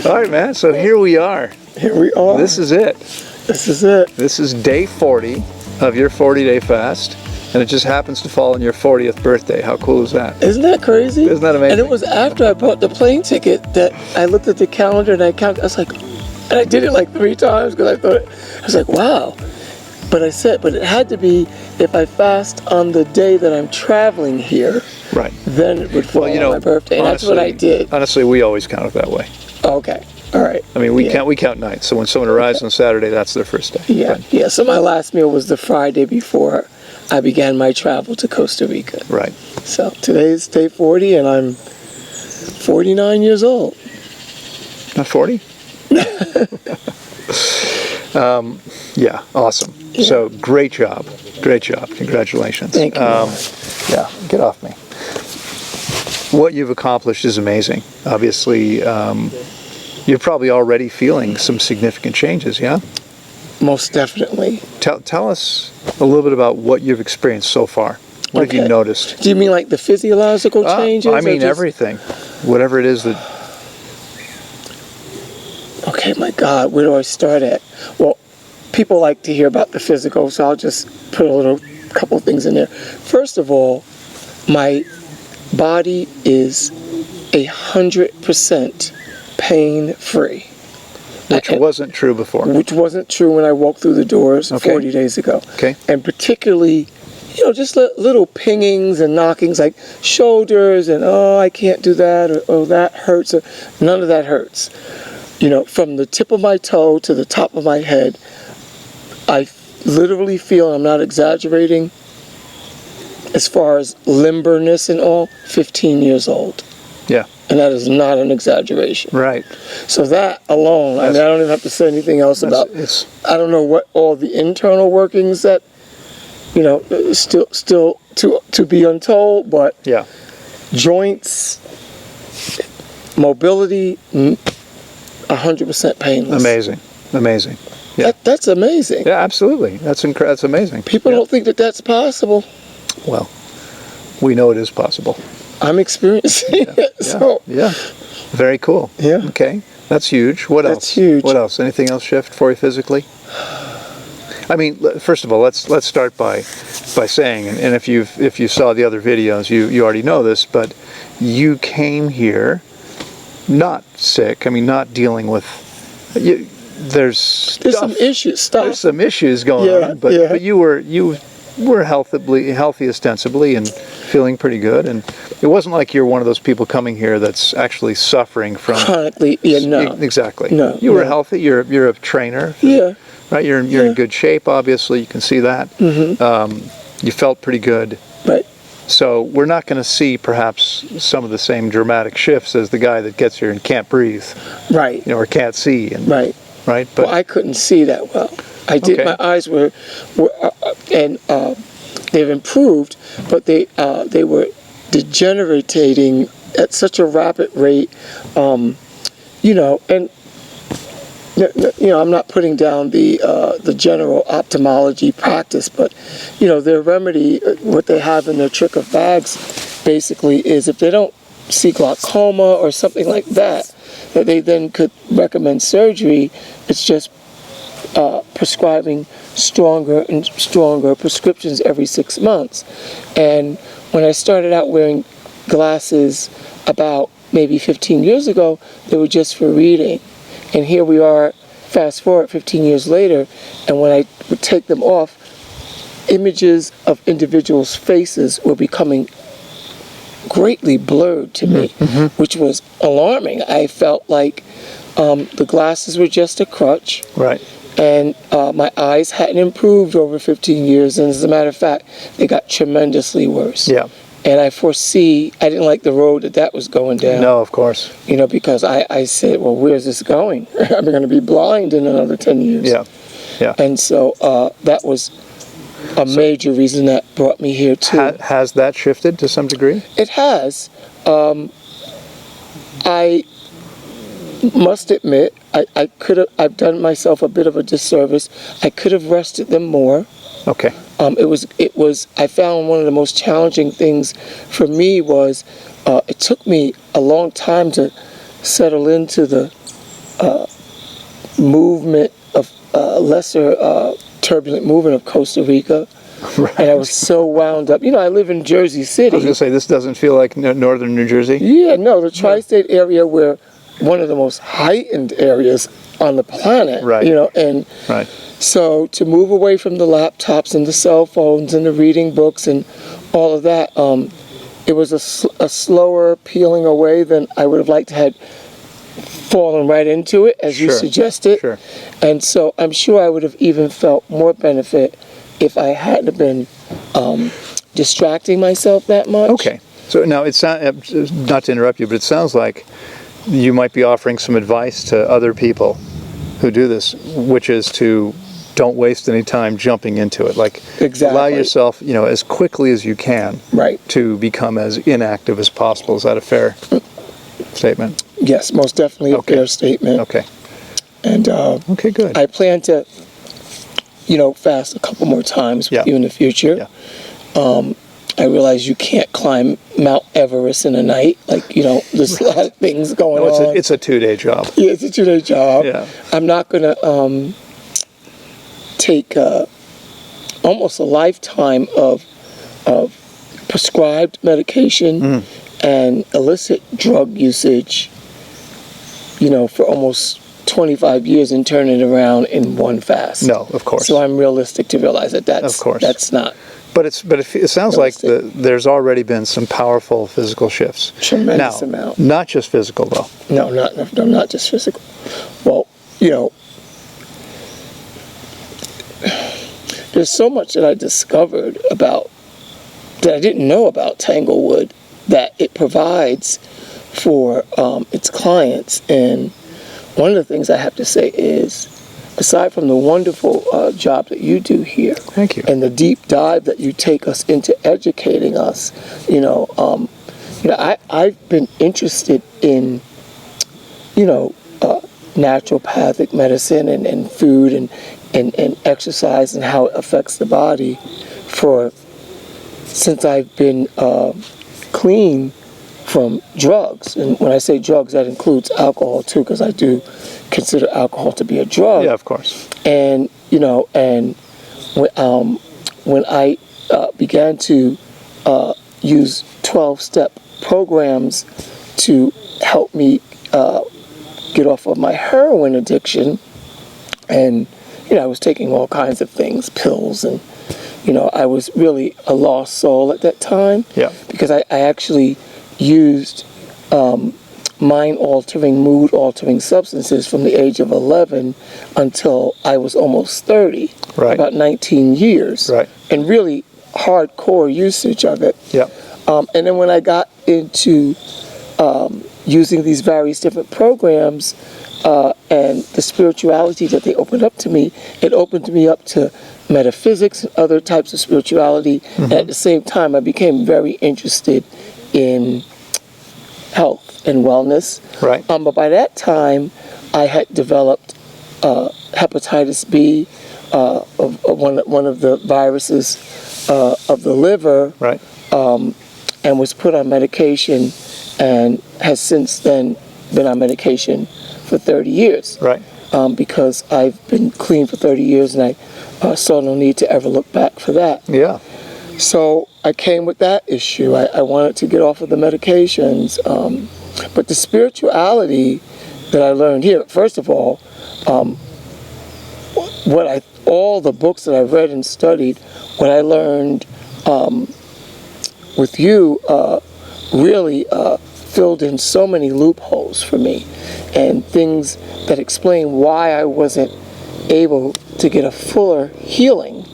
All right, man. So here we are. Here we are. This is it. This is it. This is day 40 of your 40-day fast, and it just happens to fall on your 40th birthday. How cool is that? Isn't that crazy? Isn't that amazing? And it was after I bought the plane ticket that I looked at the calendar and I counted. I was like, and I did it like 3 times because I thought, I was like, wow. But I said, but it had to be if I fast on the day that I'm traveling here. Right. Then it would fall on my birthday. And honestly, that's what I did. Honestly, we always count it that way. Okay. All right. I mean, we count nights. So when someone arrives on Saturday, that's their first day. Yeah. Right. Yeah. So my last meal was the Friday before I began my travel to Costa Rica. Right. So today is day 40 and I'm 49 years old. Not 40? Yeah, awesome. Yeah. So great job. Great job. Congratulations. Thank you. Yeah, get off me. What you've accomplished is amazing. Obviously, you're probably already feeling some significant changes, yeah? Most definitely. Tell us a little bit about what you've experienced so far. What have you noticed? Do you mean like the physiological changes? I mean everything. Whatever it is that... Okay, my God, where do I start at? Well, people like to hear about the physical, so I'll just put a couple things in there. First of all, my body is 100% pain-free. Which wasn't true before. Which wasn't true when I walked through the doors 40 days ago. Okay. And particularly, just little pingings and knockings like shoulders and, oh, I can't do that, or oh, that hurts. Or, none of that hurts. From the tip of my toe to the top of my head, I literally feel, I'm not exaggerating, as far as limberness and all, 15 years old. Yeah. And that is not an exaggeration. Right. So that alone, I don't even have to say anything else about. I don't know what all the internal workings that, still to be untold, but yeah, joints, mobility, 100% painless. Amazing. Yeah. That's amazing. Yeah, absolutely. That's amazing. People don't think that that's possible. Well, we know it is possible. I'm experiencing it. So. Yeah. Very cool. Yeah. Okay. That's huge. What else? That's huge. What else? Anything else shift for you physically? I mean, first of all, let's start by saying, and if you saw the other videos, you already know this, but you came here not sick. I mean, not dealing with. There's some issues. There's some issues going on, but you were healthy ostensibly and feeling pretty good, and it wasn't like you're one of those people coming here that's actually suffering from chronically. Yeah, no, exactly. No, you were healthy. You're a trainer. Yeah, right. You're in good shape. Obviously, you can see that. Mm-hmm. You felt pretty good. Right. So we're not going to see perhaps some of the same dramatic shifts as the guy that gets here and can't breathe. Right. Or can't see. And, right. Right. But I couldn't see that well. I did. My eyes were they've improved, but they were degenerating at such a rapid rate. And I'm not putting down the general ophthalmology practice, but their remedy, what they have in their trick of bags, basically is if they don't see glaucoma or something like that they then could recommend surgery. It's just prescribing stronger and stronger prescriptions every 6 months. And when I started out wearing glasses about maybe 15 years ago, they were just for reading. And here we are, fast forward 15 years later, and when I would take them off, images of individuals' faces were becoming greatly blurred to me, which was alarming. I felt like the glasses were just a crutch. Right. And my eyes hadn't improved over 15 years, and as a matter of fact, they got tremendously worse. Yeah. And I didn't like the road that was going down. No, of course. Because I said, well, where's this going? I'm going to be blind in another 10 years. Yeah. Yeah. And so that was a major reason that brought me here too. Has that shifted to some degree? It has. I must admit, I've done myself a bit of a disservice. I could have rested them more. Okay. It was. I found one of the most challenging things for me was it took me a long time to settle into the movement of lesser turbulent movement of Costa Rica. Right. And I was so wound up. I live in Jersey City. I was going to say, this doesn't feel like northern New Jersey? Yeah, no, the tri-state area, where one of the most heightened areas on the planet. Right. And Right. so to move away from the laptops and the cell phones and the reading books and all of that, it was a slower peeling away than I would have liked to have fallen right into it, as you suggested. Sure. And so I'm sure I would have even felt more benefit if I hadn't been distracting myself that much. Okay. So now, not to interrupt you, but it sounds like you might be offering some advice to other people who do this, which is to don't waste any time jumping into it. Like, Exactly. allow yourself, as quickly as you can, Right. to become as inactive as possible. Is that a fair statement? Yes, most definitely a fair statement. Okay. And Okay, good. I plan to, fast a couple more times with you in the future. Yeah. I realize you can't climb Mount Everest in a night. There's a lot of things going on. It's a 2-day job. Yeah, it's a 2-day job. Yeah. I'm not going to take almost a lifetime of prescribed medication and illicit drug usage, for almost 25 years and turn it around in one fast. No, of course. So I'm realistic to realize that Of course. that's not But it sounds like there's already been some powerful physical shifts. tremendous Now, amount. not just physical, though. No, not just physical. Well, there's so much that I discovered that I didn't know about Tanglewood, that it provides for its clients. And one of the things I have to say is, aside from the wonderful job that you do here, Thank you. and the deep dive that you take us into educating us, I've been interested in, naturopathic medicine and food and exercise and how it affects the body since I've been clean from drugs. And when I say drugs, that includes alcohol too, because I do consider alcohol to be a drug. Yeah, of course. And when I began to use 12-step programs to help me get off of my heroin addiction, and I was taking all kinds of things, pills, and I was really a lost soul at that time. Yeah. Because I actually used mind-altering, mood-altering substances from the age of 11 until I was almost 30. Right. About 19 years. Right. And really hardcore usage of it. Yeah. And then when I got into using these various different programs and the spirituality that they opened up to me, it opened me up to metaphysics and other types of spirituality. And at the same time, I became very interested in health and wellness. Right. But by that time, I had developed hepatitis B, of one of the viruses of the liver. Right. And was put on medication, and has since then been on medication for 30 years. Right. Because I've been clean for 30 years, and I saw no need to ever look back for that. Yeah. So I came with that issue. I wanted to get off of the medications. But the spirituality that I learned here, first of all, all the books that I've read and studied, what I learned with you really filled in so many loopholes for me, and things that explain why I wasn't able to get a fuller healing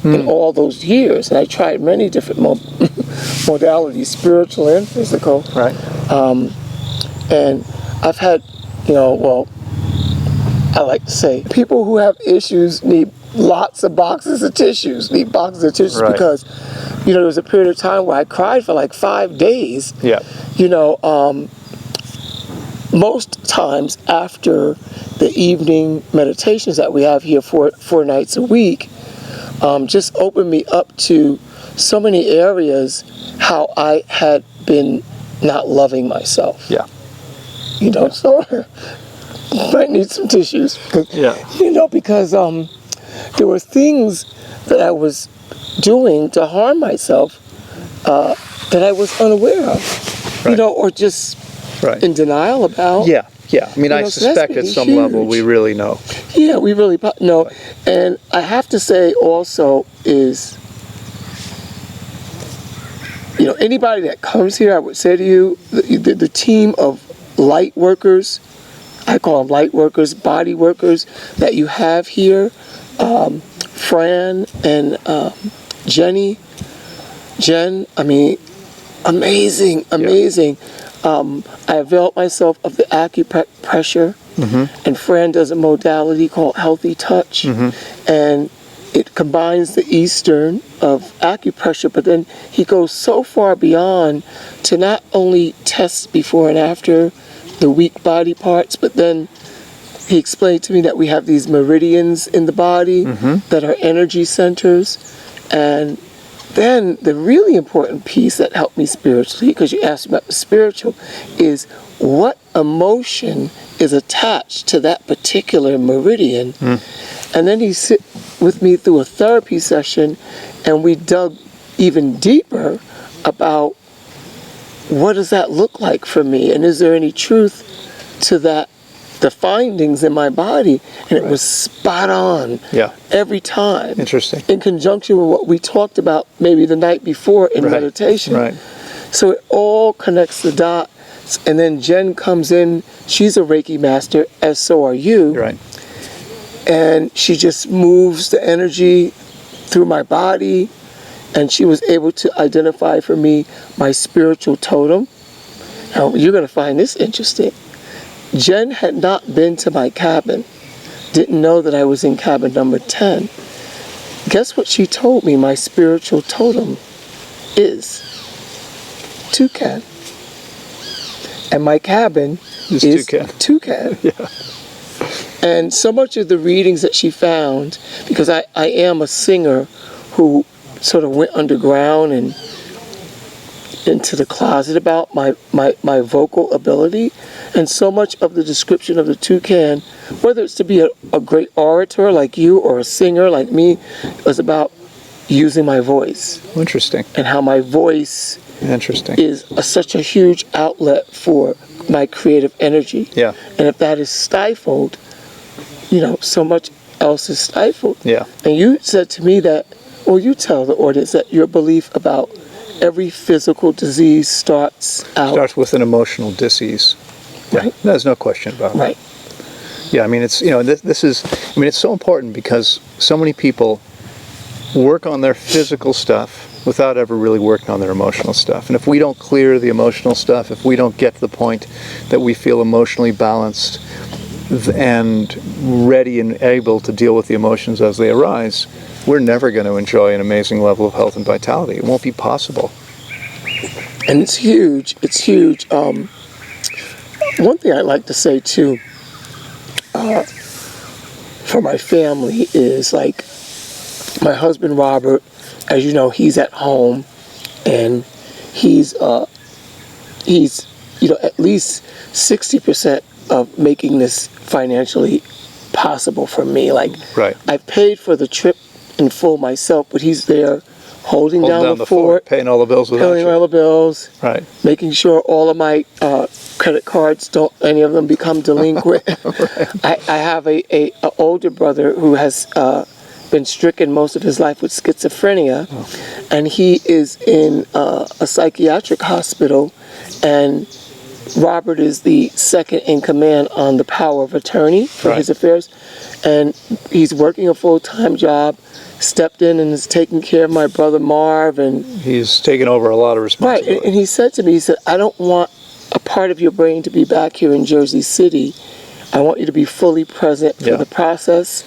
in all those years. And I tried many different modalities, spiritual and physical. Right. And I've had, I like to say, people who have issues need lots of boxes of tissues, Right. because, there was a period of time where I cried for like 5 days. Yeah. Most times after the evening meditations that we have here 4 nights a week, just opened me up to so many areas how I had been not loving myself. Yeah. So Might need some tissues. Yeah. Because there were things that I was doing to harm myself that I was unaware of, Right. or just Right. in denial about. Yeah. Yeah. I mean, I so that's suspect at really some level we huge. really know. Yeah, we really know. And I have to say also is, anybody that comes here, I would say to you, the team of light workers, I call them light workers, body workers that you have here, Fran and Jen, I mean, amazing. I availed myself of the acupressure, and Fran does a modality called Healthy Touch, and it combines the Eastern of acupressure, but then he goes so far beyond to not only test before and after the weak body parts, but then he explained to me that we have these meridians in the body that are energy centers, and then the really important piece that helped me spiritually, because you asked about the spiritual, is what emotion is attached to that particular meridian. And then he sit with me through a therapy session, and we dug even deeper about what does that look like for me, and is there any truth to that, the findings in my body, and it was spot on every time. Interesting. In conjunction with what we talked about maybe the night before in meditation. Right. So it all connects the dots, and then Jen comes in, she's a Reiki master, as so are you. Right. And she just moves the energy through my body, and she was able to identify for me my spiritual totem. Now, you're going to find this interesting. Jen had not been to my cabin, didn't know that I was in cabin number 10. Guess what she told me my spiritual totem is? Toucan. And my cabin is toucan. Yeah. And so much of the readings that she found, because I am a singer who sort of went underground and into the closet about my vocal ability, and so much of the description of the toucan, whether it's to be a great orator like you or a singer like me, is about using my voice. Interesting. And how my voice is such a huge outlet for my creative energy. Yeah. And if that is stifled, so much else is stifled. Yeah. And you said to me that, well, you tell the audience that your belief about every physical disease starts with an emotional disease. Yeah, right. There's no question about it. Right. Yeah, I mean, it's, this is, I mean, it's so important because so many people work on their physical stuff without ever really working on their emotional stuff. And if we don't clear the emotional stuff, if we don't get to the point that we feel emotionally balanced and ready and able to deal with the emotions as they arise, we're never going to enjoy an amazing level of health and vitality. It won't be possible. And it's huge. It's huge. One thing I'd like to say too, for my family is like my husband Robert, as you know, he's at home, and he's at least 60% of making this financially possible for me. Like, I've paid for the trip in full myself, but he's there holding down the fort, paying all the bills without paying all the bills, making sure all of my credit cards, don't any of them become delinquent. I have a older brother who has been stricken most of his life with schizophrenia, and he is in a psychiatric hospital, and Robert is the second in command on the power of attorney for his affairs, and he's working a full-time job, stepped in and is taking care of my brother Marv, and he's taken over a lot of responsibility. Right, and he said to me, he said, I don't want a part of your brain to be back here in Jersey City. I want you to be fully present for the process.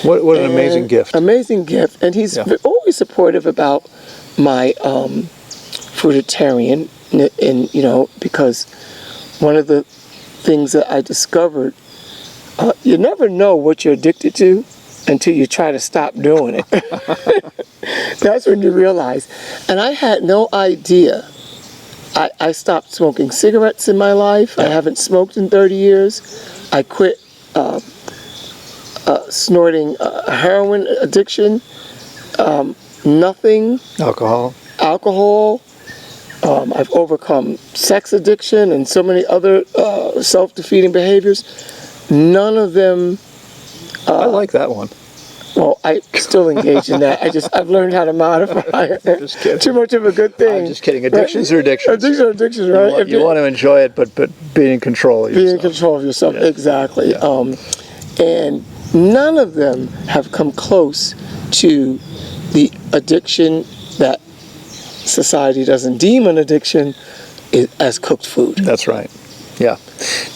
What an amazing gift. Amazing gift. And he's always supportive about my fruitarian, and because one of the things that I discovered, you never know what you're addicted to until you try to stop doing it. That's when you realize. And I had no idea. I stopped smoking cigarettes in my life. I haven't smoked in 30 years. I quit snorting heroin addiction, nothing, alcohol. I've overcome sex addiction and so many other self-defeating behaviors. None of them. I like that one. Well, I still engage in that. I've learned how to modify it. Just kidding. Too much of a good thing. I'm just kidding. Addictions are addictions. Addictions are addictions, right? You want to enjoy it, but be in control of yourself. Be in control of yourself, Yeah. exactly. Yeah. And none of them have come close to the addiction that society doesn't deem an addiction as cooked food. That's right. Yeah.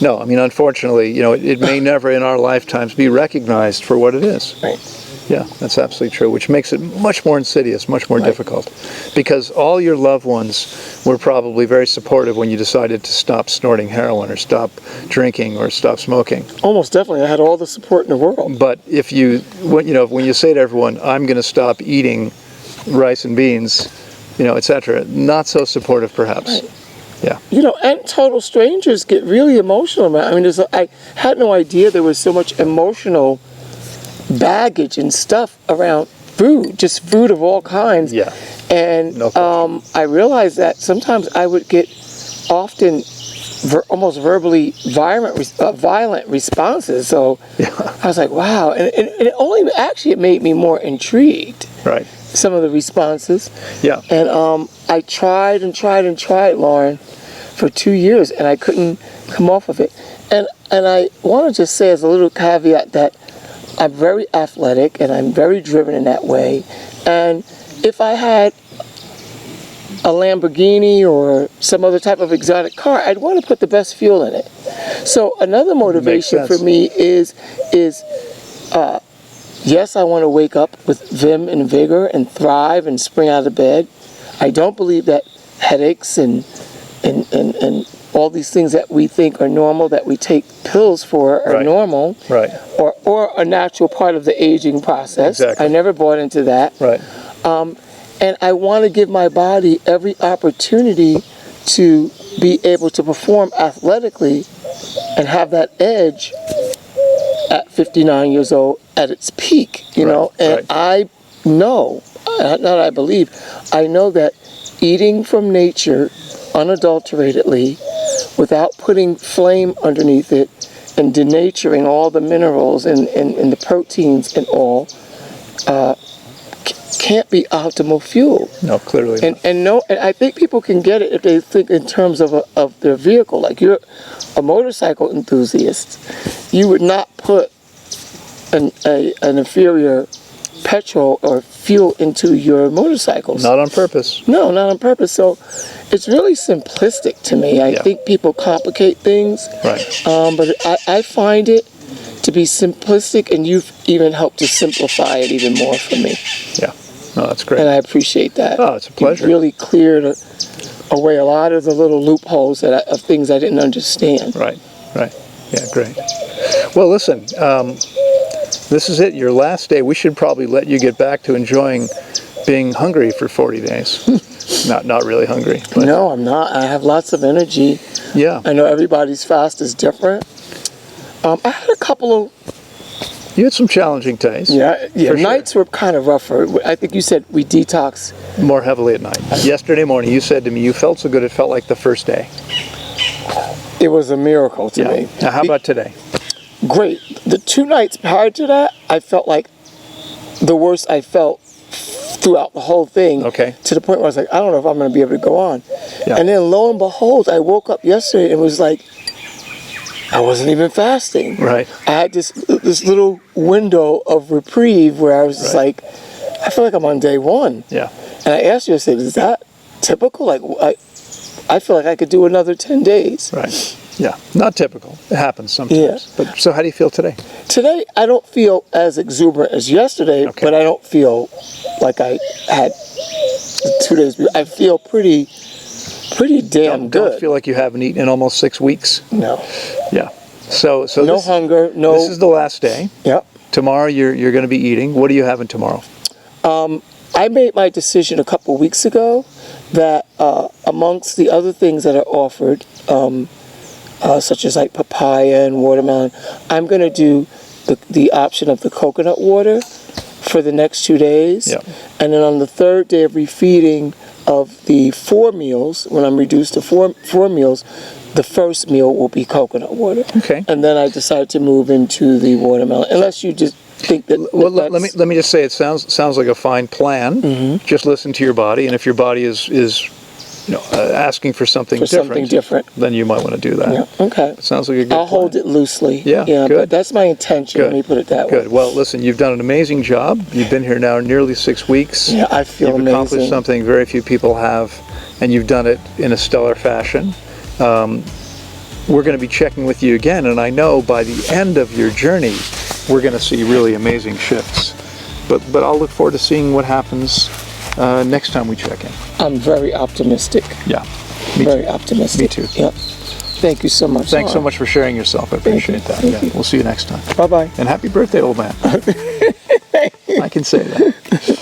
No, I mean, unfortunately, it may never in our lifetimes be recognized for what it is. Right. Yeah, that's absolutely true, which makes it much more insidious, much more difficult. Because all your loved ones were probably very supportive when you decided to stop snorting heroin or stop drinking or stop smoking. Almost definitely. I had all the support in the world. But when you say to everyone, I'm going to stop eating rice and beans, etc., not so supportive perhaps. Right. Yeah. And total strangers get really emotional about it. I mean, I had no idea there was so much emotional baggage and stuff around food, just food of all kinds. Yeah. And No I realized that sometimes I would get often almost verbally violent responses. So I was like, wow. And it made me more intrigued. Right. Some of the responses. Yeah. And I tried, Loren, for 2 years, and I couldn't come off of it. And I want to just say as a little caveat that I'm very athletic and I'm very driven in that way. And if I had a Lamborghini or some other type of exotic car, I'd want to put the best fuel in it. So another motivation for me is yes, I want to wake up with vim and vigor and thrive and spring out of bed. I don't believe that headaches and all these things that we think are normal, that we take pills for, are normal, Right. or a natural part of the aging process. Exactly. I never bought into that. Right. And I want to give my body every opportunity to be able to perform athletically and have that edge at 59 years old at its peak, know. And I know, not I believe, I know that eating from nature unadulteratedly, without putting flame underneath it and denaturing all the minerals and the proteins and all, can't be optimal fuel. No, clearly not. And I think people can get it if they think in terms of their vehicle. Like, you're a motorcycle enthusiast, you would not put an inferior petrol or fuel into your motorcycles. Not on purpose. No, not on purpose. So it's really simplistic to me. I think people complicate things. Right. But I find it to be simplistic, and you've even helped to simplify it even more for me. Yeah. No, that's great. And I appreciate that. Oh, it's a pleasure. You really cleared away a lot of the little loopholes of things I didn't understand. Right. Yeah, great. Well, listen, this is it, your last day. We should probably let you get back to enjoying being hungry for 40 days. Not really hungry. But No, I'm not. I have lots of energy. yeah. I know everybody's fast is different. I had a couple of You had some challenging days. Yeah. For Nights were kind of rougher. I think you said we detox. More heavily at night. Yesterday morning, you said to me, you felt so good, it felt like the first day. It was a miracle to me. Now, how about today? Great. The 2 nights prior to that, I felt like the worst I felt throughout the whole thing. Okay. To the point where I was like, I don't know if I'm going to be able to go on. Yeah. And then lo and behold, I woke up yesterday and was like, I wasn't even fasting. Right. I had this little window of reprieve where I was just like, I feel like I'm on day 1. Yeah. And I asked you, I said, is that typical? Like, I feel like I could do another 10 days. Right. Yeah. Not typical. It happens sometimes. Yeah. But so how do you feel today? Today, I don't feel as exuberant as yesterday, Okay. but I don't feel like I had 2 days. I feel pretty damn good. Don't feel like you haven't eaten in almost 6 weeks. No. Yeah. So No hunger. No. This is the last day. Yep. Tomorrow you're going to be eating. What are you having tomorrow? I made my decision a couple weeks ago that amongst the other things that are offered, such as like papaya and watermelon. I'm going to do the option of the coconut water for the next 2 days. Yeah. And then on the third day of refeeding of the 4 meals, when I'm reduced to four meals, the first meal will be coconut water. Okay. And then I decide to move into the watermelon, unless you just think that. Well, let me just say, it sounds like a fine plan. Mm-hmm. Just listen to your body, and if your body is asking for something different, then you might want to do that. Yeah. Okay. It sounds like a good I'll plan. hold it loosely. Yeah, But good. that's my intention. Good. Let me put it that way. Good. Well, listen, you've done an amazing job. You've been here now nearly 6 weeks. Yeah, I feel You've amazing. accomplished something very few people have, and you've done it in a stellar fashion. We're going to be checking with you again, and I know by the end of your journey, we're going to see really amazing shifts. But I'll look forward to seeing what happens next time we check in. I'm very optimistic. Yeah, me Very too. optimistic. Me too. Yep. Thank you so much. Thanks so Loren. much for sharing yourself. I appreciate that. Thank Yeah, you. we'll see you next time. Bye-bye. And happy birthday, old man. I can say that.